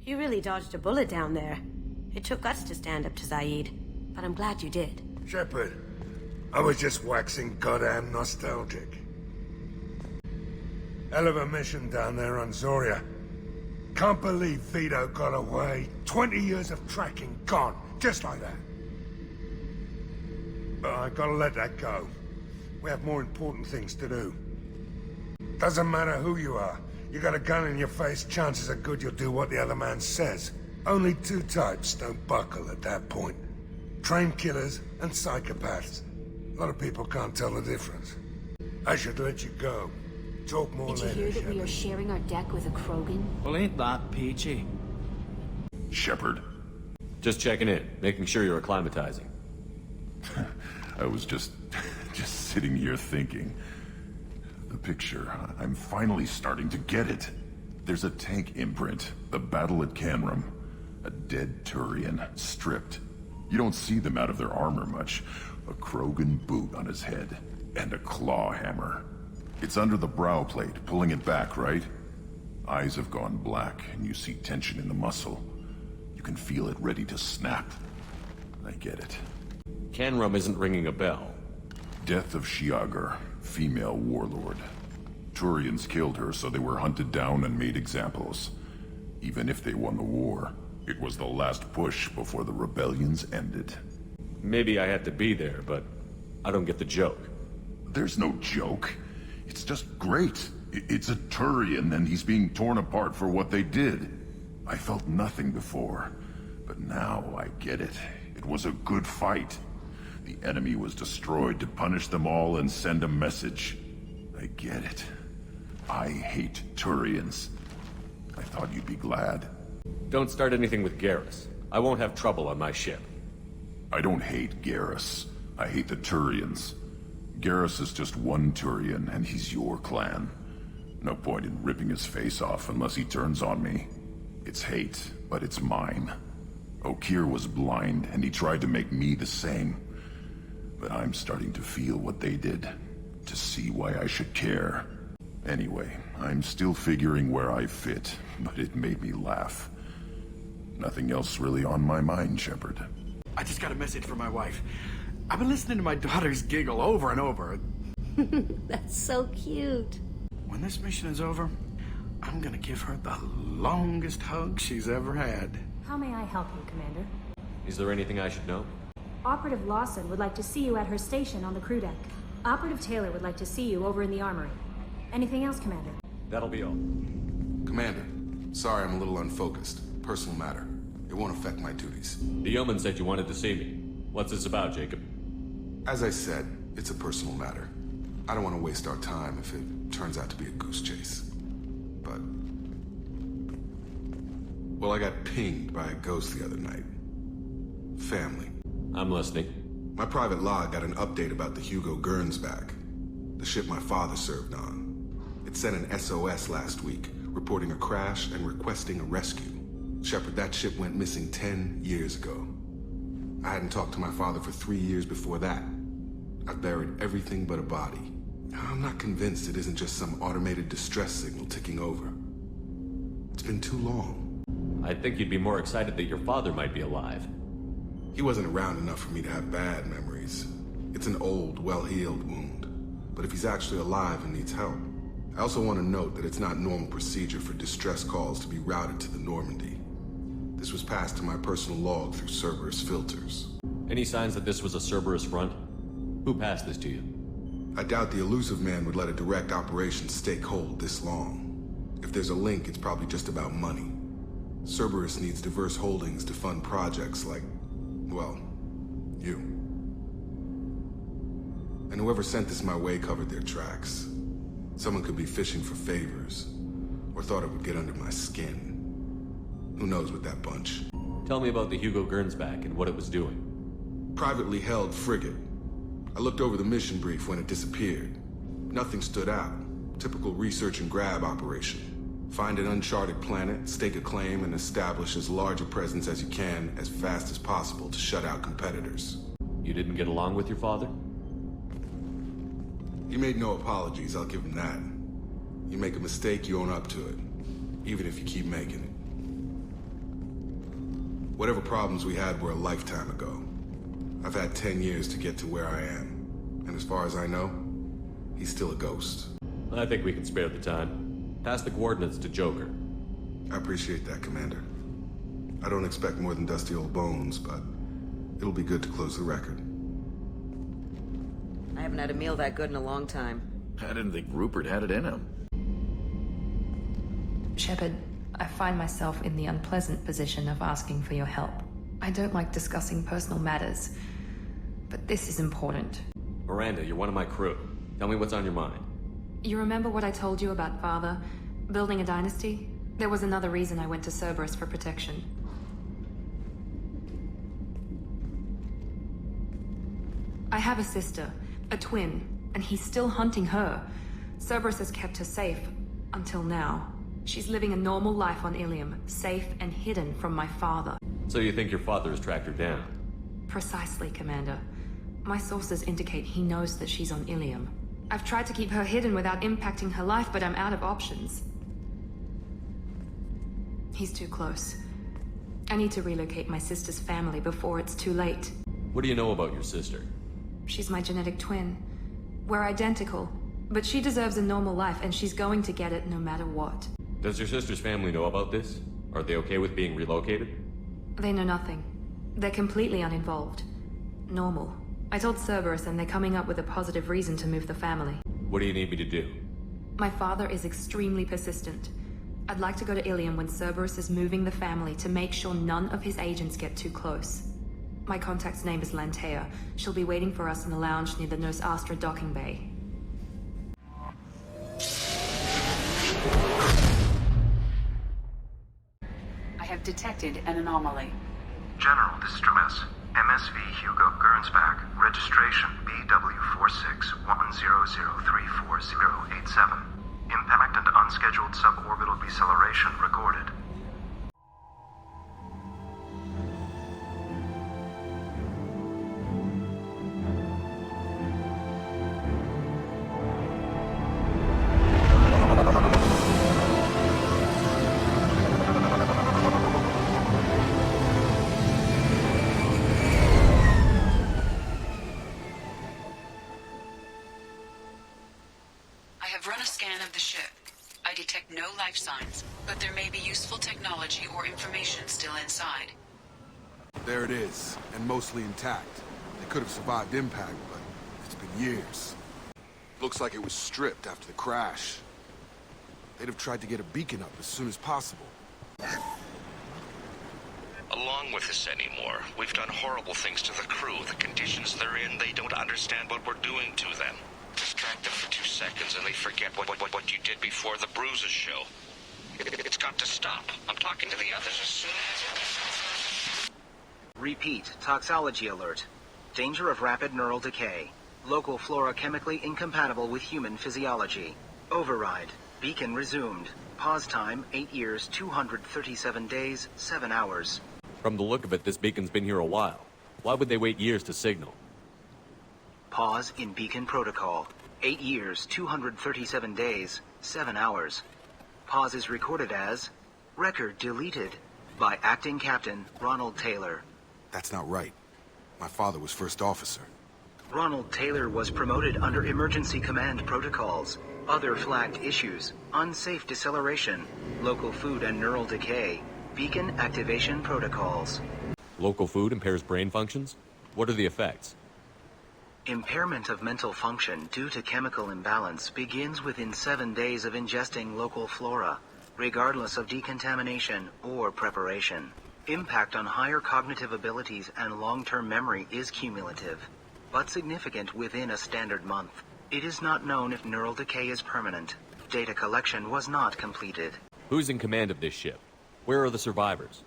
You really dodged a bullet down there. It took guts to stand up to Zaid, but I'm glad you did. Shepard, I was just waxing goddamn nostalgic. Hell of a mission down there on Zoria. Can't believe Vito got away. 20 years of tracking gone, just like that. But I gotta let that go. We have more important things to do. Doesn't matter who you are. You got a gun in your face, chances are good you'll do what the other man says. Only two types don't buckle at that point. Trained killers and psychopaths. A lot of people can't tell the difference. I should let you go. Talk more later, Did you hear that Shepard. we are sharing our deck with a Krogan? Well, ain't that peachy? Shepard. Just checking in, making sure you're acclimatizing. I was just sitting here thinking. The picture, I'm finally starting to get it. There's a tank imprint, the battle at Canrum. A dead Turian, stripped. You don't see them out of their armor much. A Krogan boot on his head, and a claw hammer. It's under the brow plate, pulling it back, right? Eyes have gone black, and you see tension in the muscle. You can feel it ready to snap. I get it. Canrum isn't ringing a bell. Death of Shiagar, female warlord. Turians killed her, so they were hunted down and made examples. Even if they won the war, it was the last push before the rebellions ended. Maybe I had to be there, but I don't get the joke. There's no joke. It's just great. It's a Turian, and he's being torn apart for what they did. I felt nothing before, but now I get it. It was a good fight. The enemy was destroyed to punish them all and send a message. I get it. I hate Turians. I thought you'd be glad. Don't start anything with Garrus. I won't have trouble on my ship. I don't hate Garrus. I hate the Turians. Garrus is just one Turian, and he's your clan. No point in ripping his face off unless he turns on me. It's hate, but it's mine. Okeer was blind, and he tried to make me the same. But I'm starting to feel what they did, to see why I should care. Anyway, I'm still figuring where I fit, but it made me laugh. Nothing else really on my mind, Shepard. I just got a message from my wife. I've been listening to my daughters giggle over and over. That's so cute. When this mission is over, I'm gonna give her the longest hug she's ever had. How may I help you, Commander? Is there anything I should know? Operative Lawson would like to see you at her station on the crew deck. Operative Taylor would like to see you over in the armory. Anything else, Commander? That'll be all. Commander, sorry I'm a little unfocused. Personal matter. It won't affect my duties. The yeoman said you wanted to see me. What's this about, Jacob? As I said, it's a personal matter. I don't want to waste our time if it turns out to be a goose chase. But... well, I got pinged by a ghost the other night. Family. I'm listening. My private log got an update about the Hugo Gernsback, the ship my father served on. It sent an SOS last week, reporting a crash and requesting a rescue. Shepard, that ship went missing 10 years ago. I hadn't talked to my father for 3 years before that. I've buried everything but a body. I'm not convinced it isn't just some automated distress signal ticking over. It's been too long. I think you'd be more excited that your father might be alive. He wasn't around enough for me to have bad memories. It's an old, well-healed wound. But if he's actually alive and needs help, I also want to note that it's not normal procedure for distress calls to be routed to the Normandy. This was passed to my personal log through Cerberus filters. Any signs that this was a Cerberus front? Who passed this to you? I doubt the elusive man would let a direct operation stake hold this long. If there's a link, it's probably just about money. Cerberus needs diverse holdings to fund projects like, well, you. And whoever sent this my way covered their tracks. Someone could be fishing for favors, or thought it would get under my skin. Who knows with that bunch? Tell me about the Hugo Gernsback and what it was doing. Privately held frigate. I looked over the mission brief when it disappeared. Nothing stood out. Typical research and grab operation. Find an uncharted planet, stake a claim, and establish as large a presence as you can as fast as possible to shut out competitors. You didn't get along with your father? He made no apologies, I'll give him that. You make a mistake, you own up to it. Even if you keep making it. Whatever problems we had were a lifetime ago. I've had 10 years to get to where I am. And as far as I know, he's still a ghost. I think we can spare the time. Pass the coordinates to Joker. I appreciate that, Commander. I don't expect more than dusty old bones, but it'll be good to close the record. I haven't had a meal that good in a long time. I didn't think Rupert had it in him. Shepard, I find myself in the unpleasant position of asking for your help. I don't like discussing personal matters, but this is important. Miranda, you're one of my crew. Tell me what's on your mind. You remember what I told you about Father? Building a dynasty? There was another reason I went to Cerberus for protection. I have a sister, a twin, and he's still hunting her. Cerberus has kept her safe, until now. She's living a normal life on Ilium, safe and hidden from my father. So you think your father has tracked her down? Precisely, Commander. My sources indicate he knows that she's on Ilium. I've tried to keep her hidden without impacting her life, but I'm out of options. He's too close. I need to relocate my sister's family before it's too late. What do you know about your sister? She's my genetic twin. We're identical, but she deserves a normal life, and she's going to get it no matter what. Does your sister's family know about this? Are they okay with being relocated? They know nothing. They're completely uninvolved. Normal. I told Cerberus, and they're coming up with a positive reason to move the family. What do you need me to do? My father is extremely persistent. I'd like to go to Ilium when Cerberus is moving the family to make sure none of his agents get too close. My contact's name is Aeia. She'll be waiting for us in the lounge near the Nurse Astra docking bay. I have detected an anomaly. General, this is Drames. MSV Hugo Gernsback. Registration BW4610034087. Impact and unscheduled suborbital deceleration recorded. I have run a scan of the ship. I detect no life signs, but there may be useful technology or information still inside. There it is, and mostly intact. They could have survived impact, but it's been years. Looks like it was stripped after the crash. They'd have tried to get a beacon up as soon as possible. Along with this anymore. We've done horrible things to the crew. The conditions they're in, they don't understand what we're doing to them. Distract them for 2 seconds and they forget what you did before the bruises show. It's got to stop. I'm talking to the others as soon as... Repeat, toxology alert. Danger of rapid neural decay. Local flora chemically incompatible with human physiology. Override. Beacon resumed. Pause time, 8 years, 237 days, 7 hours. From the look of it, this beacon's been here a while. Why would they wait years to signal? Pause in beacon protocol. 8 years, 237 days, 7 hours. Pause is recorded as... Record deleted. By Acting Captain Ronald Taylor. That's not right. My father was first officer. Ronald Taylor was promoted under emergency command protocols. Other flagged issues: unsafe deceleration, local food and neural decay, beacon activation protocols. Local food impairs brain functions? What are the effects? Impairment of mental function due to chemical imbalance begins within 7 days of ingesting local flora, regardless of decontamination or preparation. Impact on higher cognitive abilities and long-term memory is cumulative, but significant within a standard month. It is not known if neural decay is permanent. Data collection was not completed. Who's in command of this ship? Where are the survivors?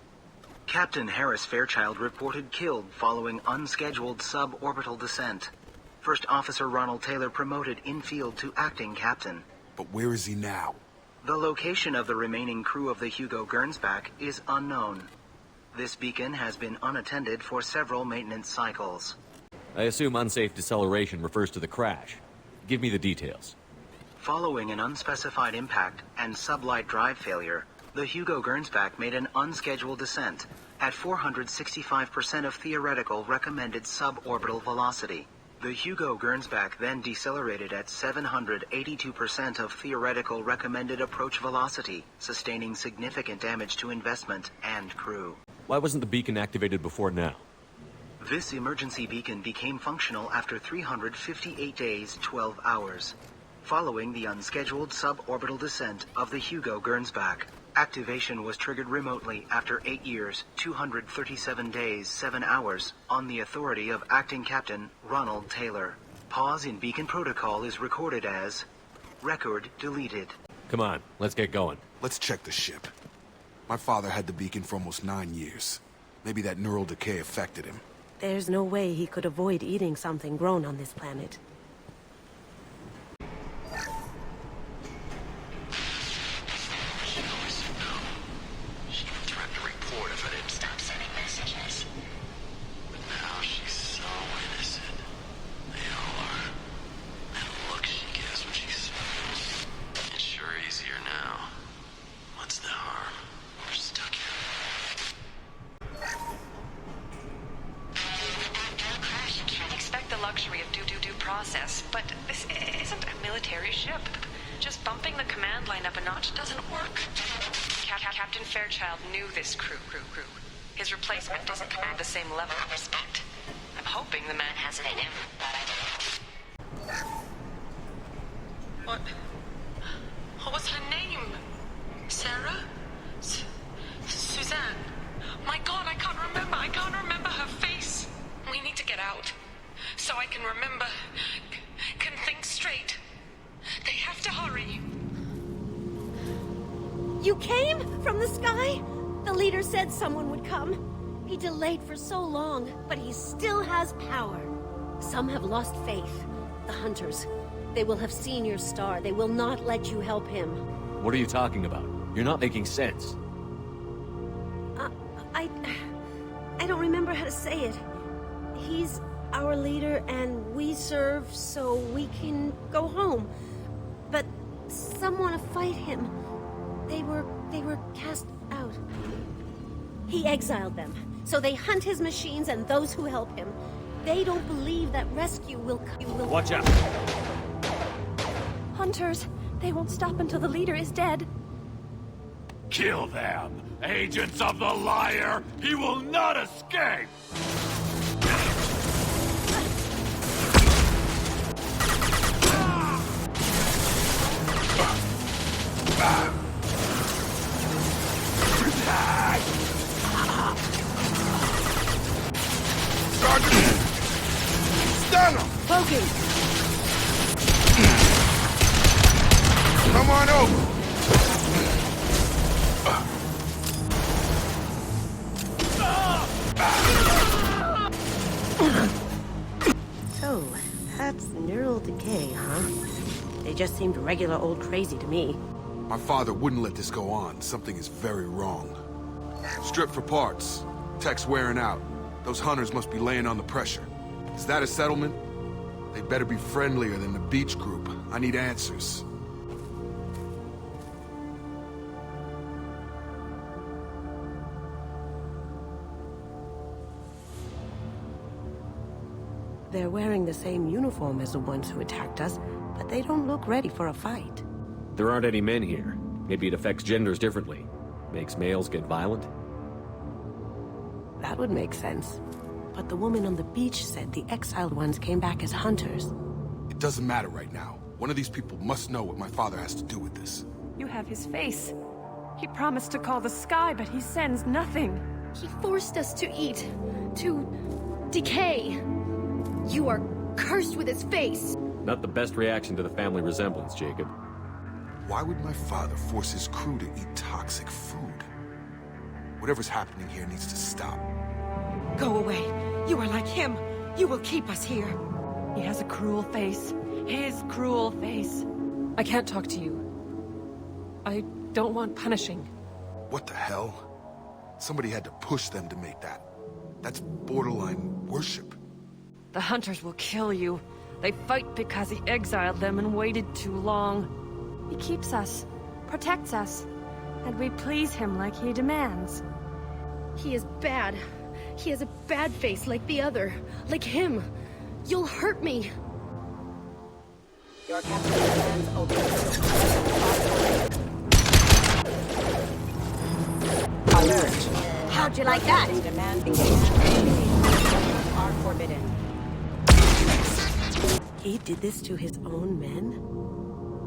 Captain Harris Fairchild reported killed following unscheduled suborbital descent. First Officer Ronald Taylor promoted in-field to acting captain. But where is he now? The location of the remaining crew of the Hugo Gernsback is unknown. This beacon has been unattended for several maintenance cycles. I assume unsafe deceleration refers to the crash. Give me the details. Following an unspecified impact and sublight drive failure, The Hugo Gernsback made an unscheduled descent at 465% of theoretical recommended suborbital velocity. The Hugo Gernsback then decelerated at 782% of theoretical recommended approach velocity, sustaining significant damage to investment and crew. Why wasn't the beacon activated before now? This emergency beacon became functional after 358 days, 12 hours, following the unscheduled suborbital descent of the Hugo Gernsback. Activation was triggered remotely after 8 years, 237 days, 7 hours, on the authority of Acting Captain Ronald Taylor. Pause in beacon protocol is recorded as record deleted. Come on, let's get going. Let's check the ship. My father had the beacon for almost 9 years. Maybe that neural decay affected him. There's no way he could avoid eating something grown on this planet. process, but this isn't a military ship. Just bumping the command line up a notch doesn't work. Captain Fairchild knew this crew. His replacement doesn't command the same level of respect. I'm hoping the man has it in him. What was her name? Sarah? Suzanne? My God, I can't remember her face. We need to get out. So I can remember, can think straight. They have to hurry. You came from the sky? The leader said someone would come. He delayed for so long, but he still has power. Some have lost faith. The hunters. They will have seen your star. They will not let you help him. What are you talking about? You're not making sense. I don't remember how to say it. He's our leader and we serve so we can go home. But some want to fight him. They were cast out. He exiled them, so they hunt his machines and those who help him. They don't believe that rescue will come. Watch out! Hunters, they won't stop until the leader is dead. Kill them! Agents of the liar! He will not escape! Sergeant! Stun him! Poking! Come on over! So, that's neural decay, huh? They just seemed regular old crazy to me. My father wouldn't let this go on. Something is very wrong. Strip for parts. Tech's wearing out. Those hunters must be laying on the pressure. Is that a settlement? They better be friendlier than the beach group. I need answers. They're wearing the same uniform as the ones who attacked us, but they don't look ready for a fight. There aren't any men here. Maybe it affects genders differently. Makes males get violent? That would make sense. But the woman on the beach said the exiled ones came back as hunters. It doesn't matter right now. One of these people must know what my father has to do with this. You have his face. He promised to call the sky, but he sends nothing. He forced us to eat, to decay. You are cursed with his face. Not the best reaction to the family resemblance, Jacob. Why would my father force his crew to eat toxic food? Whatever's happening here needs to stop. Go away. You are like him. You will keep us here. He has a cruel face. His cruel face. I can't talk to you. I don't want punishing. What the hell? Somebody had to push them to make that. That's borderline worship. The hunters will kill you. They fight because he exiled them and waited too long. He keeps us, protects us. And we please him like he demands. He is bad. He has a bad face like the other. Like him. You'll hurt me. Your captain demands open. Alert. How'd you like that? Demand engaged. Are forbidden. He did this to his own men?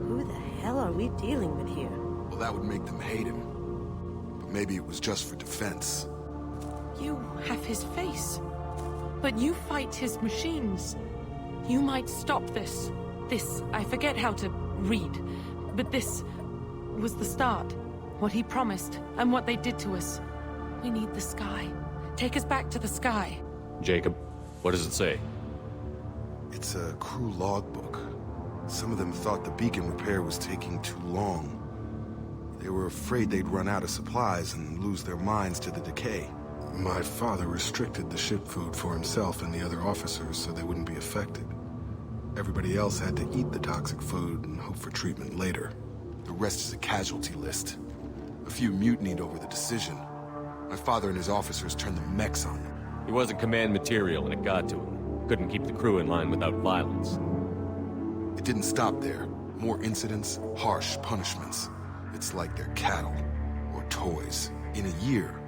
Who the hell are we dealing with here? Well, that would make them hate him. But maybe it was just for defense. You have his face. But you fight his machines. You might stop this. This, I forget how to read. But this was the start. What he promised, and what they did to us. We need the sky. Take us back to the sky. Jacob, what does it say? It's a crew logbook. Some of them thought the beacon repair was taking too long. They were afraid they'd run out of supplies and lose their minds to the decay. My father restricted the ship food for himself and the other officers so they wouldn't be affected. Everybody else had to eat the toxic food and hope for treatment later. The rest is a casualty list. A few mutinied over the decision. My father and his officers turned the mechs on them. He wasn't command material and it got to him. Couldn't keep the crew in line without violence. It didn't stop there. More incidents, harsh punishments. It's like they're cattle, or toys. In a year,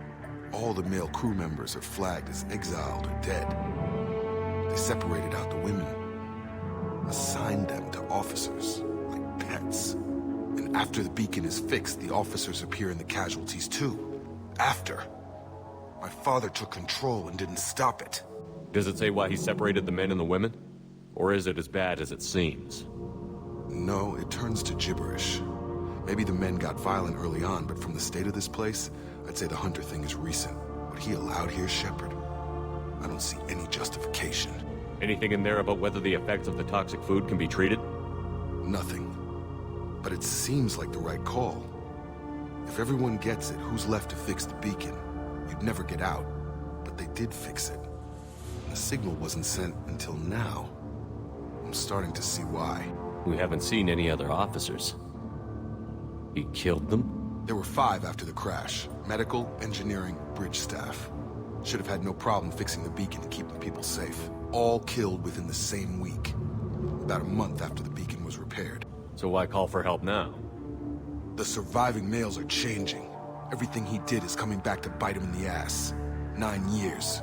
all the male crew members are flagged as exiled or dead. They separated out the women, assigned them to officers, like pets. And after the beacon is fixed, the officers appear in the casualties too. After. My father took control and didn't stop it. Does it say why he separated the men and the women? Or is it as bad as it seems? No, it turns to gibberish. Maybe the men got violent early on, but from the state of this place, I'd say the Hunter thing is recent. What he allowed here, Shepard, I don't see any justification. Anything in there about whether the effects of the toxic food can be treated? Nothing. But it seems like the right call. If everyone gets it, who's left to fix the beacon? You'd never get out. But they did fix it. And the signal wasn't sent until now. I'm starting to see why. We haven't seen any other officers. He killed them? There were 5 after the crash. Medical, engineering, bridge staff. Should have had no problem fixing the beacon and keeping people safe. All killed within the same week. About a month after the beacon was repaired. So why call for help now? The surviving males are changing. Everything he did is coming back to bite him in the ass. 9 years.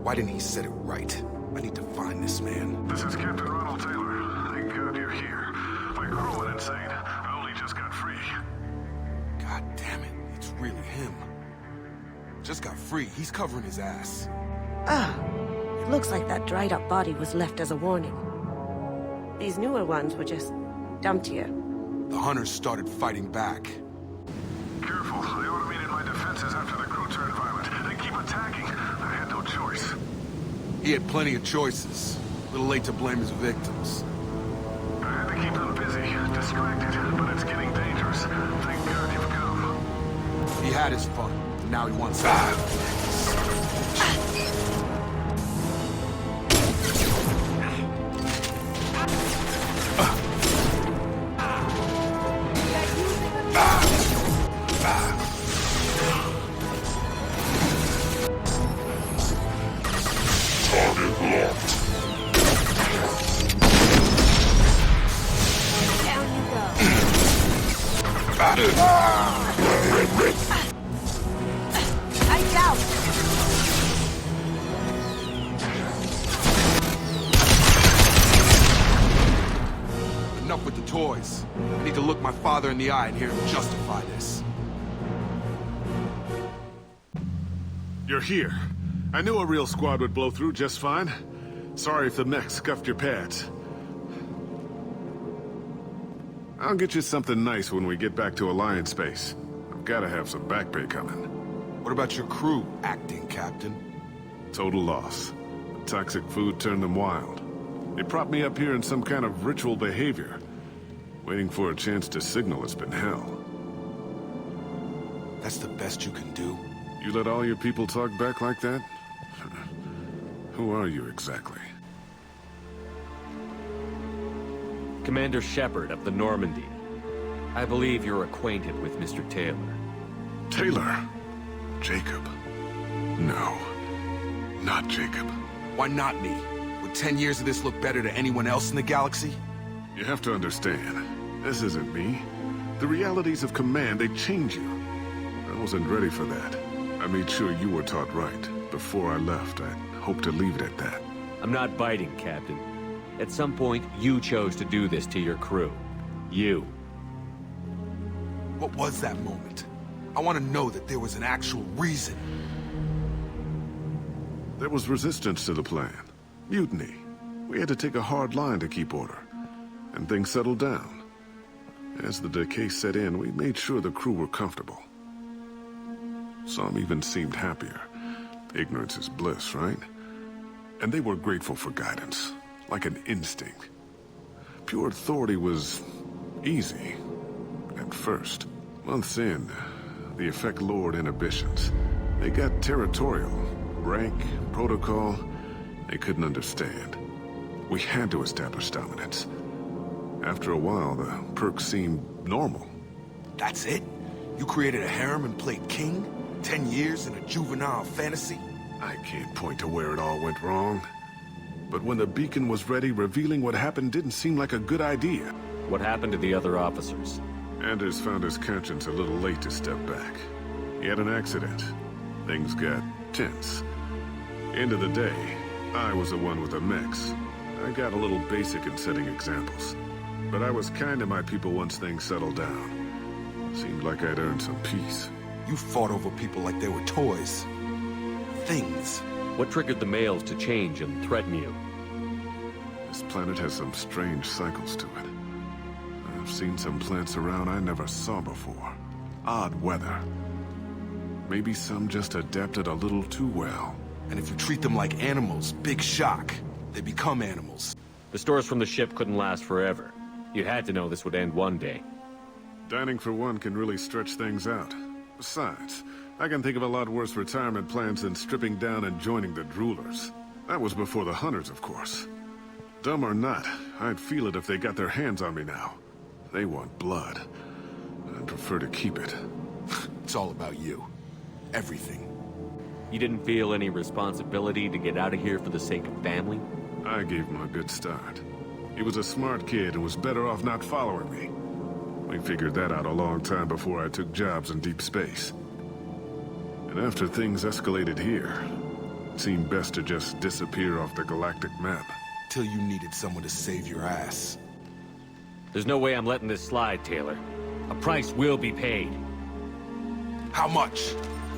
Why didn't he set it right? I need to find this man. This is Captain Ronald Taylor. Thank God you're here. My crew went insane. I only just got free. God damn it. It's really him. Just got free. He's covering his ass. It looks like that dried up body was left as a warning. These newer ones were just dumped here. The hunters started fighting back. Careful. I automated my defenses after the crew turned violent. They keep attacking. I had no choice. He had plenty of choices. A little late to blame his victims. I had to keep them busy, distracted, but it's getting dangerous. Thank God you've come. He had his fun. Now he wants Enough with the toys. I need to look my father in the eye and hear him justify this. You're here. I knew a real squad would blow through just fine. Sorry if the mech scuffed your pads. I'll get you something nice when we get back to Alliance space. I've gotta have some back pay coming. What about your crew, acting captain? Total loss. The toxic food turned them wild. They propped me up here in some kind of ritual behavior. Waiting for a chance to signal has been hell. That's the best you can do? You let all your people talk back like that? Who are you exactly? Commander Shepard of the Normandy. I believe you're acquainted with Mr. Taylor. Taylor. Jacob. No. Not Jacob. Why not me? Would 10 years of this look better to anyone else in the galaxy? You have to understand, this isn't me. The realities of command, they change you. I wasn't ready for that. I made sure you were taught right. Before I left, I hoped to leave it at that. I'm not biting, Captain. At some point, you chose to do this to your crew. You. What was that moment? I want to know that there was an actual reason. There was resistance to the plan. Mutiny. We had to take a hard line to keep order. And things settled down. As the decay set in, we made sure the crew were comfortable. Some even seemed happier. Ignorance is bliss, right? And they were grateful for guidance, like an instinct. Pure authority was easy, at first. Months in, the effect lowered inhibitions. They got territorial. Rank, protocol, they couldn't understand. We had to establish dominance. After a while, the perks seemed normal. That's it? You created a harem and played king? 10 years in a juvenile fantasy? I can't point to where it all went wrong. But when the beacon was ready, revealing what happened didn't seem like a good idea. What happened to the other officers? Anders found his conscience a little late to step back. He had an accident. Things got tense. End of the day, I was the one with the mix. I got a little basic in setting examples. But I was kind to my people once things settled down. Seemed like I'd earned some peace. You fought over people like they were toys. Things. What triggered the males to change and threaten you? This planet has some strange cycles to it. I've seen some plants around I never saw before. Odd weather. Maybe some just adapted a little too well. And if you treat them like animals, big shock. They become animals. The stores from the ship couldn't last forever. You had to know this would end one day. Dining for one can really stretch things out. Besides, I can think of a lot worse retirement plans than stripping down and joining the droolers. That was before the hunters, of course. Dumb or not, I'd feel it if they got their hands on me now. They want blood. I'd prefer to keep it. It's all about you. Everything. You didn't feel any responsibility to get out of here for the sake of family? I gave him a good start. He was a smart kid and was better off not following me. We figured that out a long time before I took jobs in deep space. And after things escalated here, it seemed best to just disappear off the galactic map. Till you needed someone to save your ass. There's no way I'm letting this slide, Taylor. A price will be paid. How much?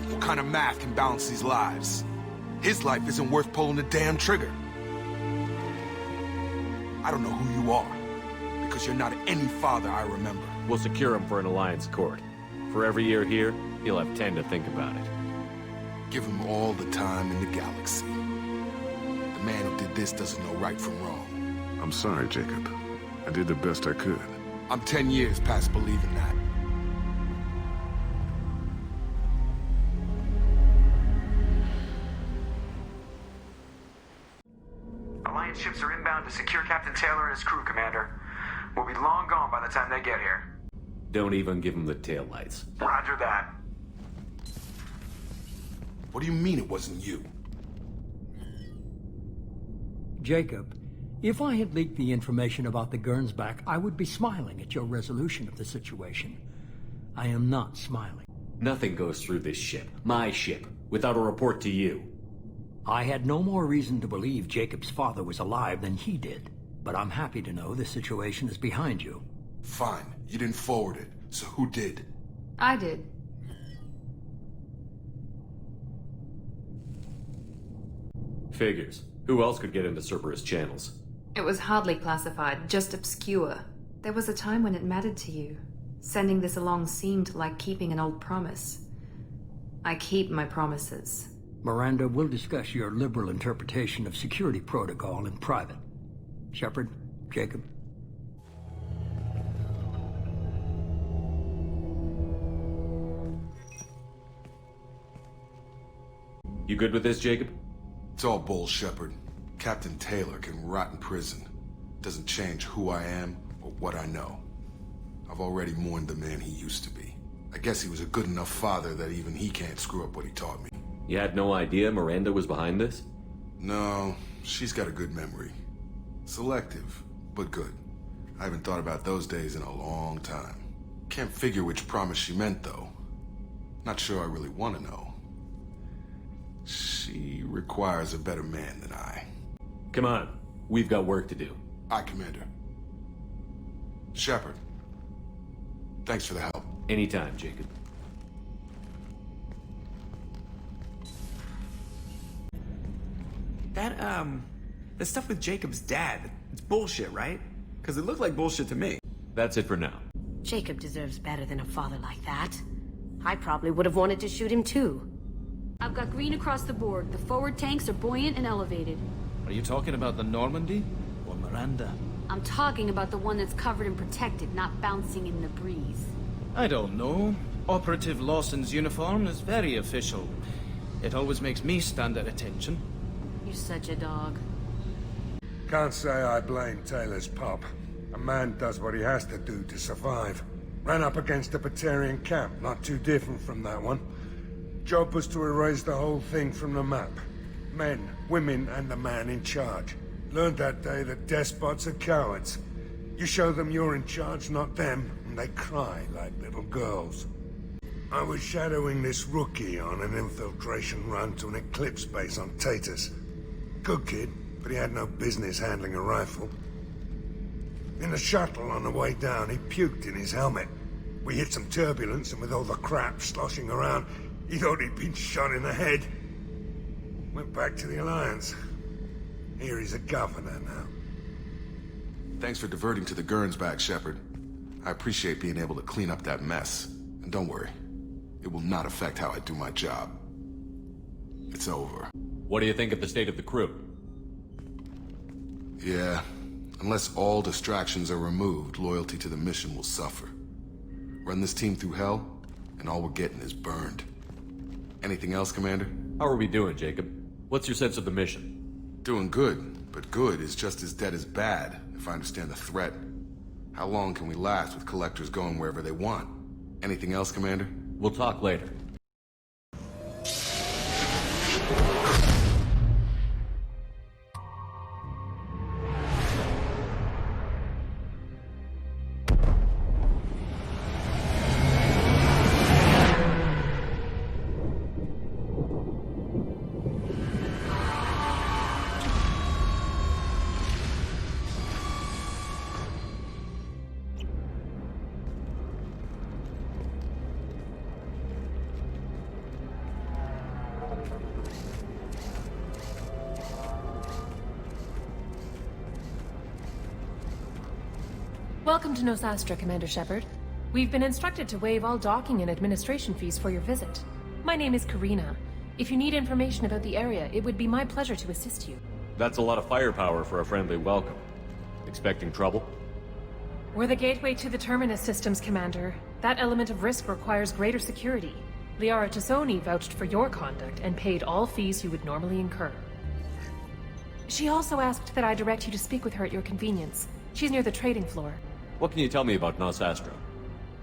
What kind of math can balance these lives? His life isn't worth pulling the damn trigger. I don't know who you are, because you're not any father I remember. We'll secure him for an Alliance court. For every year here, he'll have 10 to think about it. Give him all the time in the galaxy. The man who did this doesn't know right from wrong. I'm sorry, Jacob. I did the best I could. I'm 10 years past believing that. Alliance ships are inbound to secure Captain Taylor and his crew, Commander. We'll be long gone by the time they get here. Don't even give him the taillights. Roger that. What do you mean it wasn't you? Jacob, if I had leaked the information about the Gernsback, I would be smiling at your resolution of the situation. I am not smiling. Nothing goes through this ship, my ship, without a report to you. I had no more reason to believe Jacob's father was alive than he did, but I'm happy to know the situation is behind you. Fine. You didn't forward it, so who did? I did. Figures. Who else could get into Cerberus channels? It was hardly classified, just obscure. There was a time when it mattered to you. Sending this along seemed like keeping an old promise. I keep my promises. Miranda, we'll discuss your liberal interpretation of security protocol in private. Shepard, Jacob. You good with this, Jacob? It's all bull, Shepard. Captain Taylor can rot in prison. Doesn't change who I am or what I know. I've already mourned the man he used to be. I guess he was a good enough father that even he can't screw up what he taught me. You had no idea Miranda was behind this? No, she's got a good memory. Selective, but good. I haven't thought about those days in a long time. Can't figure which promise she meant, though. Not sure I really want to know. She requires a better man than I. Come on, we've got work to do. Aye, Commander. Shepard, thanks for the help. Anytime, Jacob. That, the stuff with Jacob's dad, it's bullshit, right? Because it looked like bullshit to me. That's it for now. Jacob deserves better than a father like that. I probably would have wanted to shoot him too. I've got green across the board. The forward tanks are buoyant and elevated. Are you talking about the Normandy or Miranda? I'm talking about the one that's covered and protected, not bouncing in the breeze. I don't know. Operative Lawson's uniform is very official. It always makes me stand at attention. You're such a dog. Can't say I blame Taylor's pop. A man does what he has to do to survive. Ran up against a Batarian camp, not too different from that one. Job was to erase the whole thing from the map. Men, women, and the man in charge. Learned that day that despots are cowards. You show them you're in charge, not them, and they cry like little girls. I was shadowing this rookie on an infiltration run to an Eclipse base on Tatus. Good kid, but he had no business handling a rifle. In the shuttle on the way down, he puked in his helmet. We hit some turbulence, and with all the crap sloshing around, he thought he'd been shot in the head. Went back to the Alliance. Here he's a governor now. Thanks for diverting to the Gernsback, Shepard. I appreciate being able to clean up that mess. And don't worry, it will not affect how I do my job. It's over. What do you think of the state of the crew? Yeah, unless all distractions are removed, loyalty to the mission will suffer. Run this team through hell, and all we're getting is burned. Anything else, Commander? How are we doing, Jacob? What's your sense of the mission? Doing good, but good is just as dead as bad, if I understand the threat. How long can we last with collectors going wherever they want? Anything else, Commander? We'll talk later. Welcome to Nosastra, Commander Shepard. We've been instructed to waive all docking and administration fees for your visit. My name is Karina. If you need information about the area, it would be my pleasure to assist you. That's a lot of firepower for a friendly welcome. Expecting trouble? We're the gateway to the Terminus systems, Commander. That element of risk requires greater security. Liara Tassoni vouched for your conduct and paid all fees you would normally incur. She also asked that I direct you to speak with her at your convenience. She's near the trading floor. What can you tell me about Nosastra?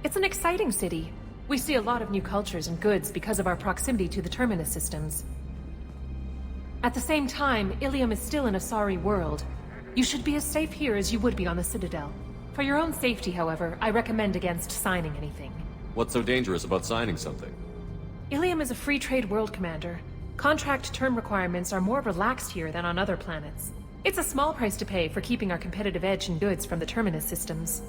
It's an exciting city. We see a lot of new cultures and goods because of our proximity to the Terminus systems. At the same time, Ilium is still an Asari world. You should be as safe here as you would be on the Citadel. For your own safety, however, I recommend against signing anything. What's so dangerous about signing something? Ilium is a free trade world, Commander. Contract term requirements are more relaxed here than on other planets. It's a small price to pay for keeping our competitive edge in goods from the Terminus systems.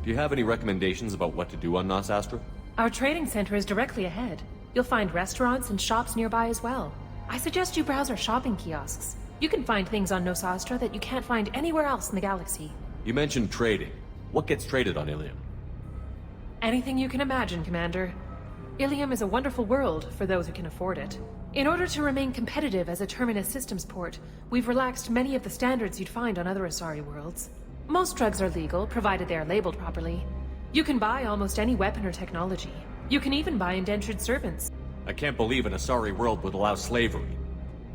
Do you have any recommendations about what to do on Nosastra? Our trading center is directly ahead. You'll find restaurants and shops nearby as well. I suggest you browse our shopping kiosks. You can find things on Nosastra that you can't find anywhere else in the galaxy. You mentioned trading. What gets traded on Ilium? Anything you can imagine, Commander. Ilium is a wonderful world for those who can afford it. In order to remain competitive as a Terminus systems port, we've relaxed many of the standards you'd find on other Asari worlds. Most drugs are legal, provided they are labeled properly. You can buy almost any weapon or technology. You can even buy indentured servants. I can't believe an Asari world would allow slavery.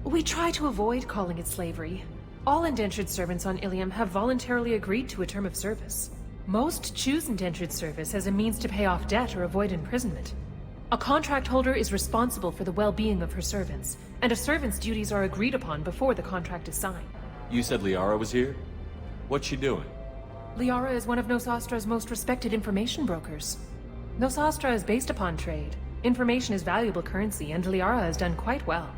We try to avoid calling it slavery. All indentured servants on Ilium have voluntarily agreed to a term of service. Most choose indentured service as a means to pay off debt or avoid imprisonment. A contract holder is responsible for the well-being of her servants, and a servant's duties are agreed upon before the contract is signed. You said Liara was here? What's she doing? Liara is one of Nosastra's most respected information brokers. Nosastra is based upon trade. Information is valuable currency, and Liara has done quite well.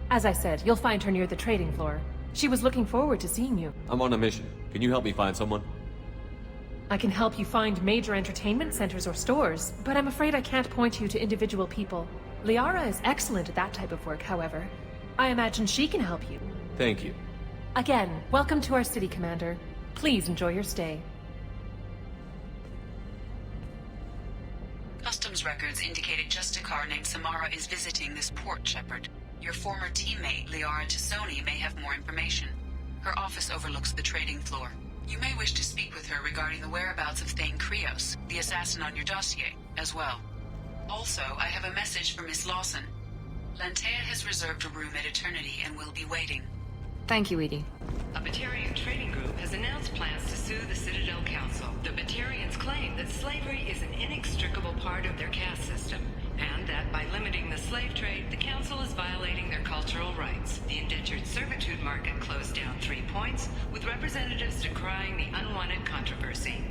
As I said, you'll find her near the trading floor. She was looking forward to seeing you. I'm on a mission. Can you help me find someone? I can help you find major entertainment centers or stores, but I'm afraid I can't point you to individual people. Liara is excellent at that type of work, however. I imagine she can help you. Thank you. Again, welcome to our city, Commander. Please enjoy your stay. Customs records indicated just a car named Samara is visiting this port, Shepard. Your former teammate, Liara Tassoni, may have more information. Her office overlooks the trading floor. You may wish to speak with her regarding the whereabouts of Thane Krios, the assassin on your dossier, as well. Also, I have a message for Miss Lawson. Lantea has reserved a room at Eternity and will be waiting. Thank you, Edie. A Batarian trading group has announced plans to sue the Citadel Council. The Batarians claim that slavery is an inextricable part of their caste system, and that by limiting the slave trade, the Council is violating their cultural rights. The indentured servitude market closed down 3 points, with representatives decrying the unwanted controversy.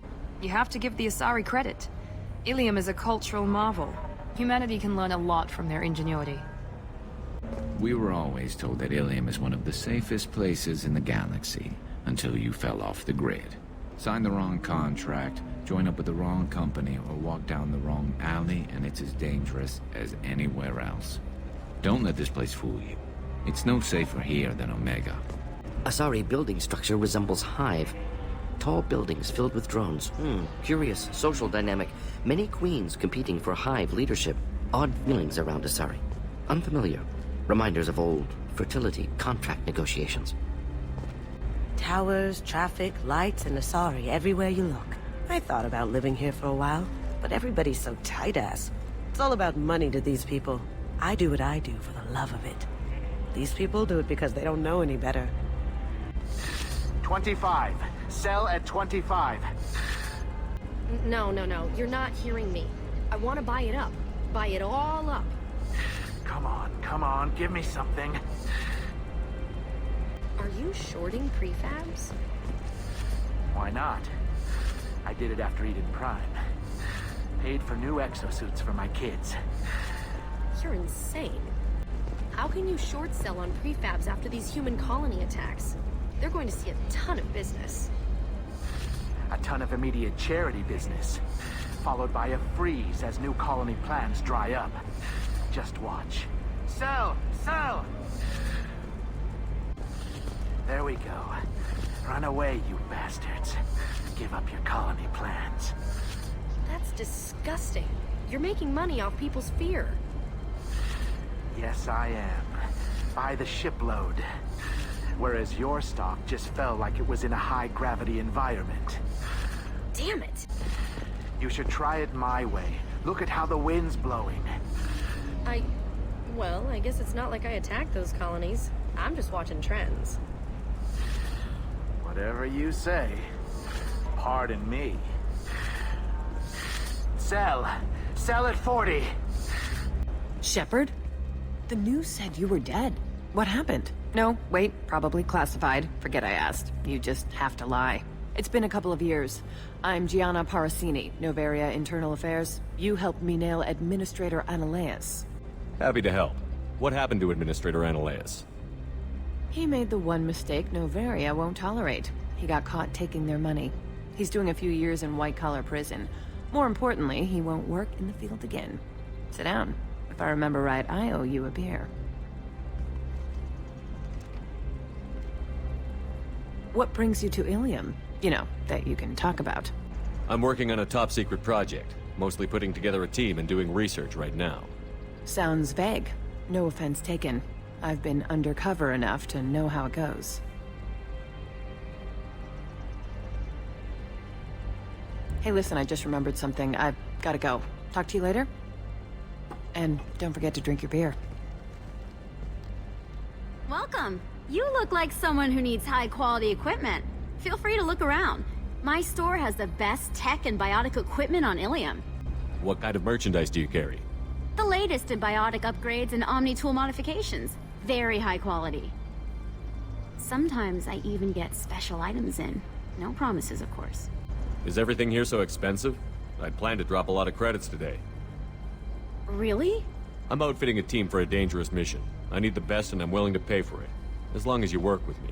You have to give the Asari credit. Ilium is a cultural marvel. Humanity can learn a lot from their ingenuity. We were always told that Ilium is one of the safest places in the galaxy, until you fell off the grid. Sign the wrong contract, join up with the wrong company, or walk down the wrong alley, and it's as dangerous as anywhere else. Don't let this place fool you. It's no safer here than Omega. Asari building structure resembles Hive. Tall buildings filled with drones. Curious social dynamic. Many queens competing for Hive leadership. Odd feelings around Asari. Unfamiliar. Reminders of old fertility contract negotiations. Towers, traffic, lights, and Asari everywhere you look. I thought about living here for a while, but everybody's so tight-ass. It's all about money to these people. I do what I do for the love of it. These people do it because they don't know any better. 25. Sell at 25. No. You're not hearing me. I want to buy it up. Buy it all up. Come on, give me something. Are you shorting prefabs? Why not? I did it after Eden Prime. Paid for new exosuits for my kids. You're insane. How can you short sell on prefabs after these human colony attacks? They're going to see a ton of business. A ton of immediate charity business, followed by a freeze as new colony plans dry up. Just watch. Sell! Sell! There we go. Run away, you bastards. Give up your colony plans. That's disgusting. You're making money off people's fear. Yes, I am. By the shipload. Whereas your stock just fell like it was in a high-gravity environment. Damn it! You should try it my way. Look at how the wind's blowing. Well, I guess it's not like I attacked those colonies. I'm just watching trends. Whatever you say. Pardon me. Sell! Sell at 40! Shepard? The news said you were dead. What happened? No, wait, probably classified. Forget I asked. You just have to lie. It's been a couple of years. I'm Gianna Parasini, Novaria Internal Affairs. You helped me nail Administrator Analeas. Happy to help. What happened to Administrator Analeas? He made the one mistake Novaria won't tolerate. He got caught taking their money. He's doing a few years in white-collar prison. More importantly, he won't work in the field again. Sit down. If I remember right, I owe you a beer. What brings you to Ilium? You know, that you can talk about. I'm working on a top-secret project. Mostly putting together a team and doing research right now. Sounds vague. No offense taken. I've been undercover enough to know how it goes. Hey, listen, I just remembered something. I've gotta go. Talk to you later? And don't forget to drink your beer. Welcome. You look like someone who needs high-quality equipment. Feel free to look around. My store has the best tech and biotic equipment on Ilium. What kind of merchandise do you carry? The latest in biotic upgrades and omni-tool modifications. Very high quality. Sometimes I even get special items in. No promises, of course. Is everything here so expensive? I'd planned to drop a lot of credits today. Really? I'm outfitting a team for a dangerous mission. I need the best and I'm willing to pay for it. As long as you work with me.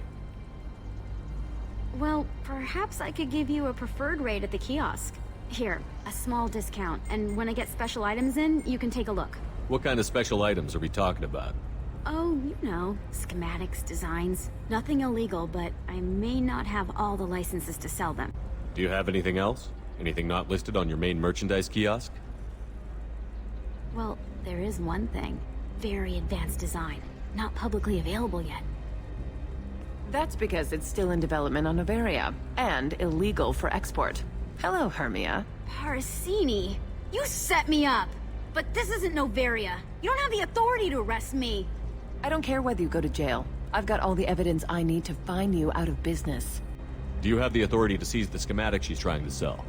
Well, perhaps I could give you a preferred rate at the kiosk. Here, a small discount, and when I get special items in, you can take a look. What kind of special items are we talking about? Oh, you know, schematics, designs. Nothing illegal, but I may not have all the licenses to sell them. Do you have anything else? Anything not listed on your main merchandise kiosk? Well, there is one thing. Very advanced design. Not publicly available yet. That's because it's still in development on Aeia, and illegal for export. Hello, Hermia. Parasini! You set me up! But this isn't Novaria. You don't have the authority to arrest me! I don't care whether you go to jail. I've got all the evidence I need to find you out of business. Do you have the authority to seize the schematic she's trying to sell?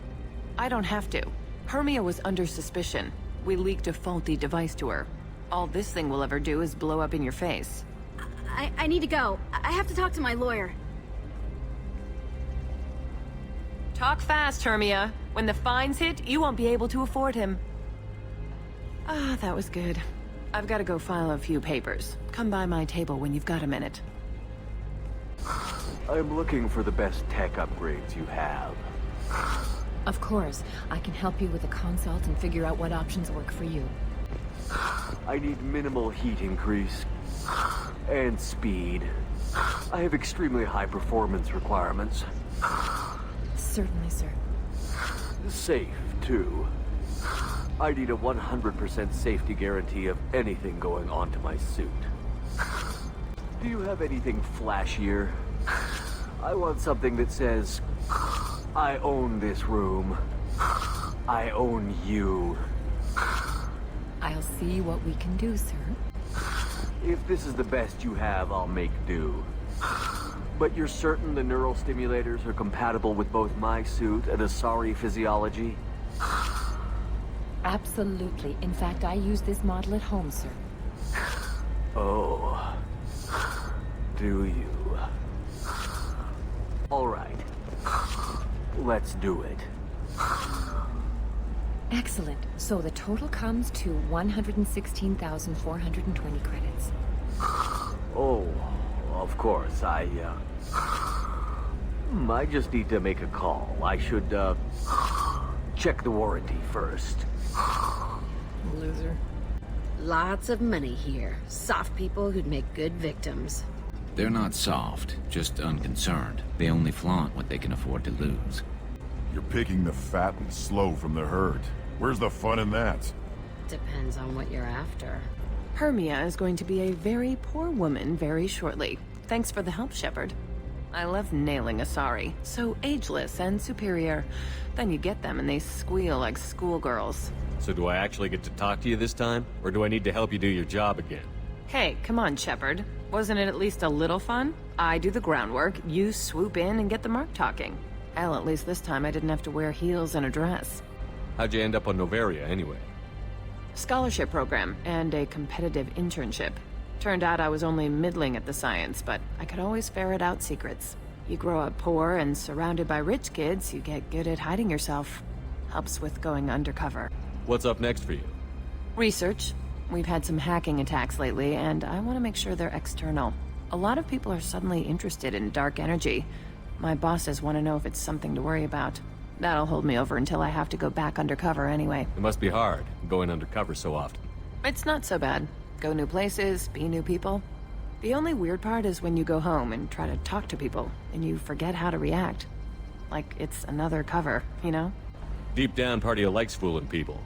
I don't have to. Hermia was under suspicion. We leaked a faulty device to her. All this thing will ever do is blow up in your face. I need to go. I have to talk to my lawyer. Talk fast, Hermia. When the fines hit, you won't be able to afford him. Ah, that was good. I've got to go file a few papers. Come by my table when you've got a minute. I'm looking for the best tech upgrades you have. Of course. I can help you with a consult and figure out what options work for you. I need minimal heat increase. And speed. I have extremely high performance requirements. Certainly, sir. Safe, too. I need a 100% safety guarantee of anything going onto my suit. Do you have anything flashier? I want something that says, I own this room. I own you. I'll see what we can do, sir. If this is the best you have, I'll make do. But you're certain the neural stimulators are compatible with both my suit and Asari physiology? Absolutely. In fact, I use this model at home, sir. Oh. Do you? All right. Let's do it. Excellent. So the total comes to 116,420 credits. Oh, of course, I just need to make a call. I should, check the warranty first. Loser. Lots of money here. Soft people who'd make good victims. They're not soft, just unconcerned. They only flaunt what they can afford to lose. You're picking the fat and slow from the herd. Where's the fun in that? Depends on what you're after. Hermia is going to be a very poor woman very shortly. Thanks for the help, Shepard. I love nailing Asari. So ageless and superior. Then you get them and they squeal like schoolgirls. So do I actually get to talk to you this time? Or do I need to help you do your job again? Hey, come on, Shepard. Wasn't it at least a little fun? I do the groundwork, you swoop in and get the mark talking. Hell, at least this time I didn't have to wear heels and a dress. How'd you end up on Novaria, anyway? Scholarship program and a competitive internship. Turned out I was only middling at the science, but I could always ferret out secrets. You grow up poor and surrounded by rich kids, you get good at hiding yourself. Helps with going undercover. What's up next for you? Research. We've had some hacking attacks lately, and I want to make sure they're external. A lot of people are suddenly interested in dark energy. My bosses want to know if it's something to worry about. That'll hold me over until I have to go back undercover anyway. It must be hard, going undercover so often. It's not so bad. Go new places, be new people. The only weird part is when you go home and try to talk to people, and you forget how to react. Like it's another cover, you know? Deep down, part of you likes fooling people.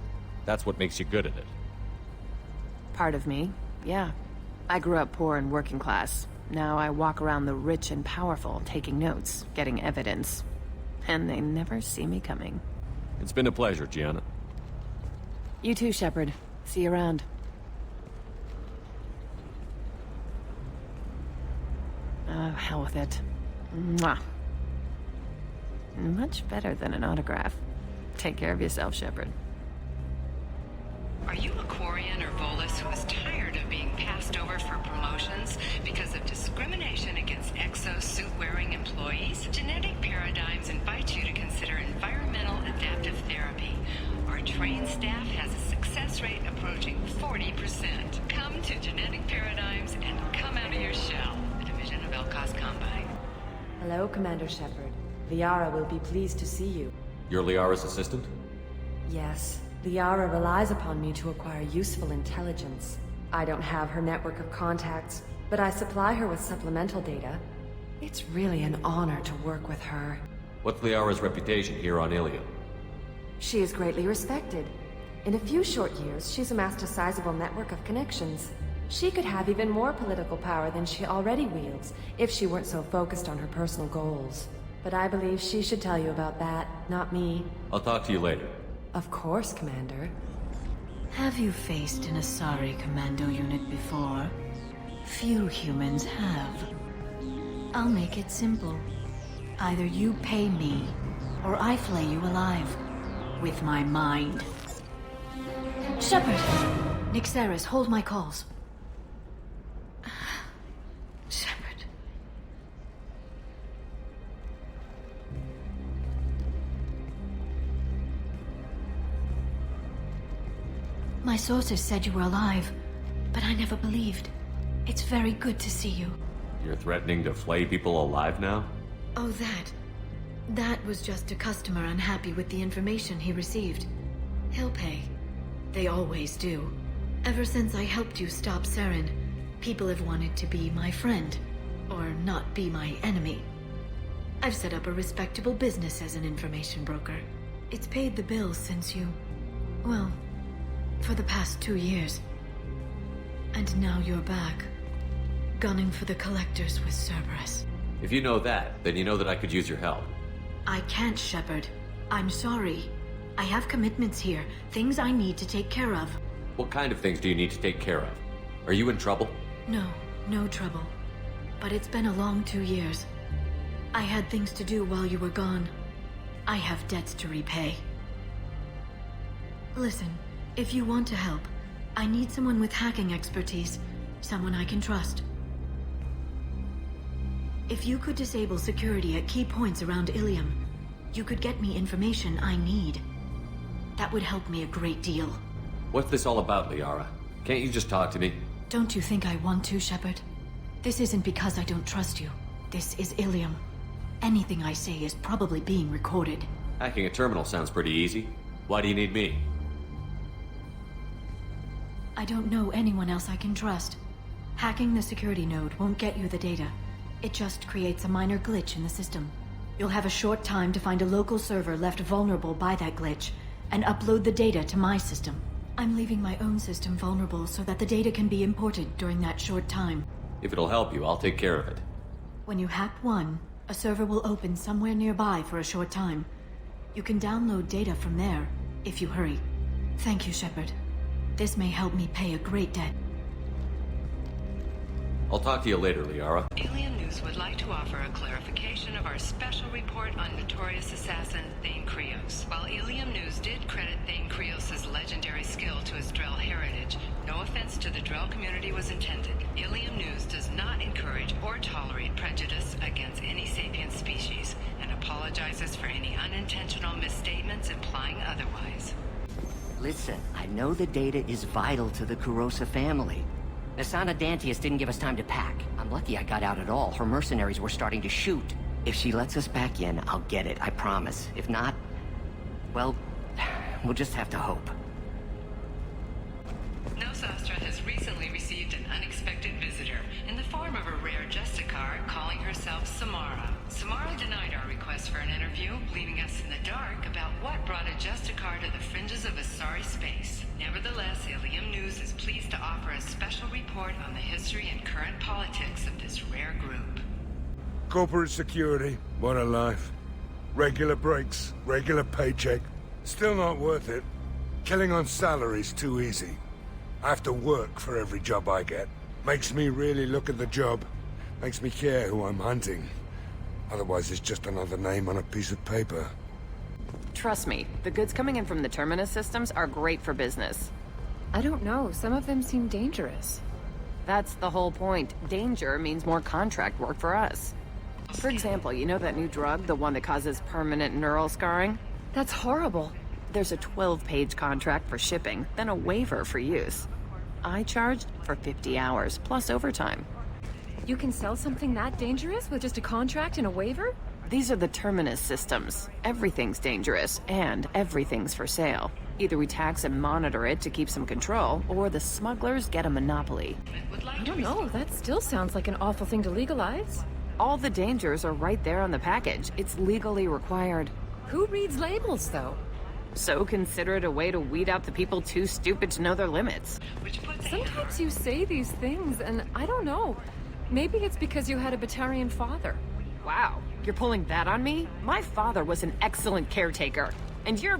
That's what makes you good at it. Part of me, yeah. I grew up poor and working class. Now I walk around the rich and powerful, taking notes, getting evidence. And they never see me coming. It's been a pleasure, Gianna. You too, Shepard. See you around. Oh, hell with it. Mwah. Much better than an autograph. Take care of yourself, Shepard. Are you a Quarian or Volus who is tired of being passed over for promotions because of discrimination against exosuit-wearing employees? Genetic Paradigms invite you to consider environmental adaptive therapy. Our trained staff has a success rate approaching 40%. Come to Genetic Paradigms and come out of your shell. A division of Elcos Combine. Hello, Commander Shepard. Liara will be pleased to see you. You're Liara's assistant? Yes. Liara relies upon me to acquire useful intelligence. I don't have her network of contacts, but I supply her with supplemental data. It's really an honor to work with her. What's Liara's reputation here on Ilium? She is greatly respected. In a few short years, she's amassed a sizable network of connections. She could have even more political power than she already wields, if she weren't so focused on her personal goals. But I believe she should tell you about that, not me. I'll talk to you later. Of course, Commander. Have you faced an Asari commando unit before? Few humans have. I'll make it simple. Either you pay me, or I flay you alive. With my mind. Shepard! Nixeris, hold my calls. Shepard. My sources said you were alive, but I never believed. It's very good to see you. You're threatening to flay people alive now? Oh, that. That was just a customer unhappy with the information he received. He'll pay. They always do. Ever since I helped you stop Saren, people have wanted to be my friend, or not be my enemy. I've set up a respectable business as an information broker. It's paid the bills since you... well, for the past 2 years. And now you're back, gunning for the Collectors with Cerberus. If you know that, then you know that I could use your help. I can't, Shepard. I'm sorry. I have commitments here, things I need to take care of. What kind of things do you need to take care of? Are you in trouble? No, no trouble. But it's been a long 2 years. I had things to do while you were gone. I have debts to repay. Listen, if you want to help, I need someone with hacking expertise, someone I can trust. If you could disable security at key points around Ilium, you could get me information I need. That would help me a great deal. What's this all about, Liara? Can't you just talk to me? Don't you think I want to, Shepard? This isn't because I don't trust you. This is Ilium. Anything I say is probably being recorded. Hacking a terminal sounds pretty easy. Why do you need me? I don't know anyone else I can trust. Hacking the security node won't get you the data. It just creates a minor glitch in the system. You'll have a short time to find a local server left vulnerable by that glitch, and upload the data to my system. I'm leaving my own system vulnerable so that the data can be imported during that short time. If it'll help you, I'll take care of it. When you hack one, a server will open somewhere nearby for a short time. You can download data from there, if you hurry. Thank you, Shepard. This may help me pay a great debt. I'll talk to you later, Liara. Alien News would like to offer a clarification of our special report on notorious assassin Thane Krios. While Ilium News did credit Thane Krios' legendary skill to his Drell heritage, no offense to the Drell community was intended. Ilium News does not encourage or tolerate prejudice against any sapient species, and apologizes for any unintentional misstatements implying otherwise. Listen, I know the data is vital to the Kurosa family. Nasana Dantius didn't give us time to pack. I'm lucky I got out at all. Her mercenaries were starting to shoot. If she lets us back in, I'll get it, I promise. If not, well, we'll just have to hope. Nosastra has recently received an unexpected visitor in the form of a rare Justicar calling herself Samara. Samara denied our request for an interview, leaving us in the dark about what brought a Justicar to the fringes of Asari space. Nevertheless, Ilium News is pleased to offer a special report on the history and current politics of this rare group. Corporate security, what a life. Regular breaks, regular paycheck. Still not worth it. Killing on salary's too easy. I have to work for every job I get. Makes me really look at the job. Makes me care who I'm hunting. Otherwise, it's just another name on a piece of paper. Trust me, the goods coming in from the Terminus systems are great for business. I don't know, some of them seem dangerous. That's the whole point. Danger means more contract work for us. For example, you know that new drug, the one that causes permanent neural scarring? That's horrible. There's a 12-page contract for shipping, then a waiver for use. I charged for 50 hours, plus overtime. You can sell something that dangerous with just a contract and a waiver? These are the Terminus systems. Everything's dangerous, and everything's for sale. Either we tax and monitor it to keep some control, or the smugglers get a monopoly. I don't know, that still sounds like an awful thing to legalize. All the dangers are right there on the package. It's legally required. Who reads labels, though? So consider it a way to weed out the people too stupid to know their limits. Sometimes you say these things, and I don't know. Maybe it's because you had a Batarian father. Wow, you're pulling that on me? My father was an excellent caretaker. And you're...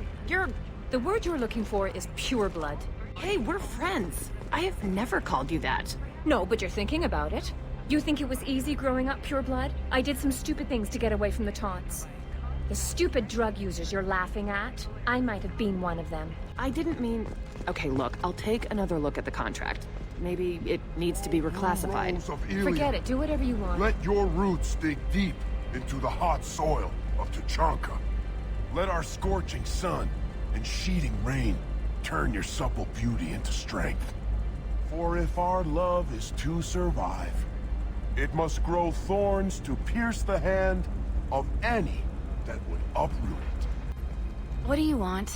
The word you're looking for is pure blood. Hey, we're friends. I have never called you that. No, but you're thinking about it. You think it was easy growing up pure blood? I did some stupid things to get away from the taunts. The stupid drug users you're laughing at, I might have been one of them. I didn't mean... Okay, look, I'll take another look at the contract. Maybe it needs to be reclassified. Forget it, do whatever you want. Let your roots dig deep into the hot soil of Tuchanka. Let our scorching sun and sheeting rain turn your supple beauty into strength. For if our love is to survive, it must grow thorns to pierce the hand of any that would uproot it. What do you want?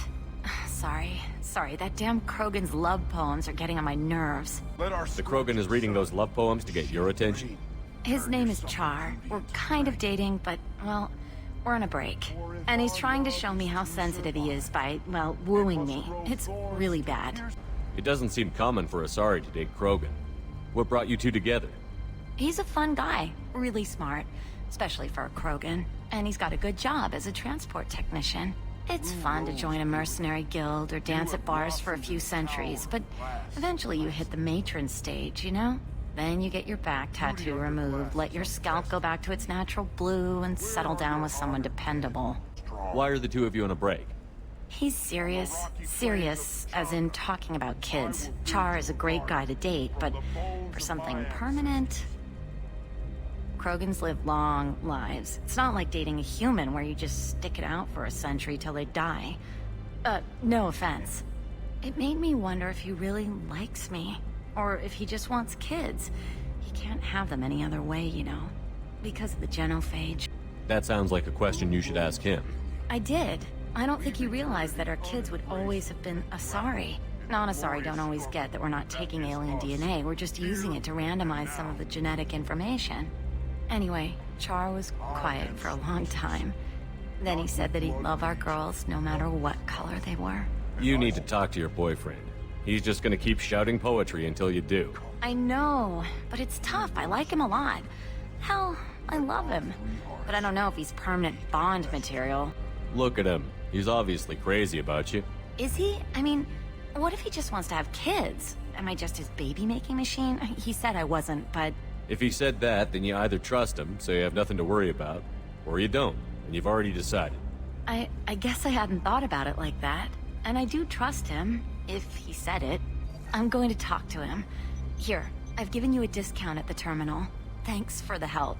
Sorry, that damn Krogan's love poems are getting on my nerves. The Krogan is reading those love poems to get your attention? His name is Char. We're kind of dating, but, well, we're on a break. And he's trying to show me how sensitive he is by, well, wooing me. It's really bad. It doesn't seem common for Asari to date Krogan. What brought you two together? He's a fun guy, really smart, especially for a Krogan. And he's got a good job as a transport technician. It's fun to join a mercenary guild or dance at bars for a few centuries, but eventually you hit the matron stage, you know? Then you get your back tattoo removed, let your scalp go back to its natural blue, and settle down with someone dependable. Why are the two of you on a break? He's serious. Serious, as in talking about kids. Char is a great guy to date, but for something permanent... Krogans live long lives. It's not like dating a human where you just stick it out for a century till they die. No offense. It made me wonder if he really likes me. Or if he just wants kids. He can't have them any other way, you know. Because of the genophage. That sounds like a question you should ask him. I did. I don't think he realized that our kids would always have been Asari. Non-Asari don't always get that we're not taking alien DNA, we're just using it to randomize some of the genetic information. Anyway, Char was quiet for a long time. Then he said that he'd love our girls no matter what color they were. You need to talk to your boyfriend. He's just gonna keep shouting poetry until you do. I know, but it's tough. I like him a lot. Hell, I love him. But I don't know if he's permanent Bond material. Look at him. He's obviously crazy about you. Is he? I mean, what if he just wants to have kids? Am I just his baby-making machine? He said I wasn't, but... If he said that, then you either trust him, so you have nothing to worry about, or you don't, and you've already decided. I guess I hadn't thought about it like that. And I do trust him, if he said it. I'm going to talk to him. Here, I've given you a discount at the terminal. Thanks for the help.